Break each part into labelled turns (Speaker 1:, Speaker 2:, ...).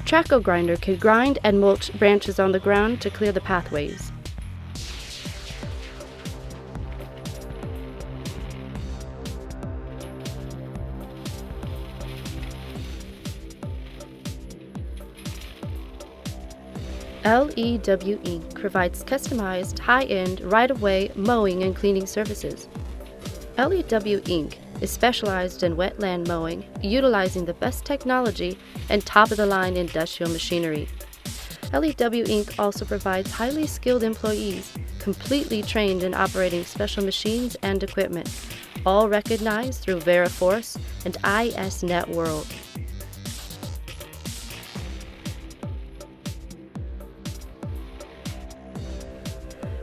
Speaker 1: Track-hoe-grinder can grind and mulch branches on the ground to clear the pathways. LEW Inc. provides customized, high-end, right-of-way mowing and cleaning services. LEW Inc. is specialized in wetland mowing, utilizing the best technology and top-of-the-line industrial machinery. LEW Inc. also provides highly skilled employees, completely trained in operating special machines and equipment, all recognized through VeriForce and ISNet World.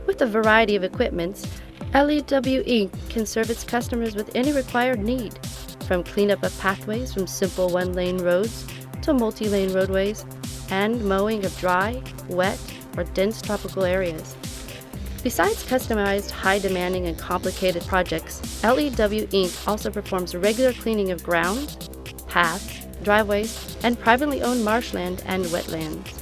Speaker 1: With a variety of equipments, LEW Inc. can serve its customers with any required need, from cleanup of pathways from simple one-lane roads to multi-lane roadways, and mowing of dry, wet, or dense tropical areas. Besides customized, high-demanding, and complicated projects, LEW Inc. also performs regular cleaning of ground, paths, driveways, and privately owned marshland and wetlands.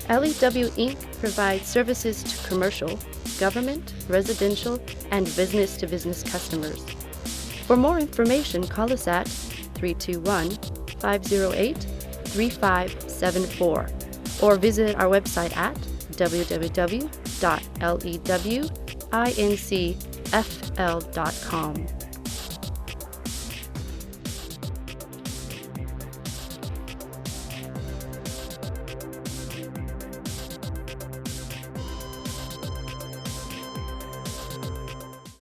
Speaker 1: LEW Inc. provides services to commercial, government, residential, and business-to-business customers. For more information, call us at 321-508-3574 or visit our website at www.lewincfl.com.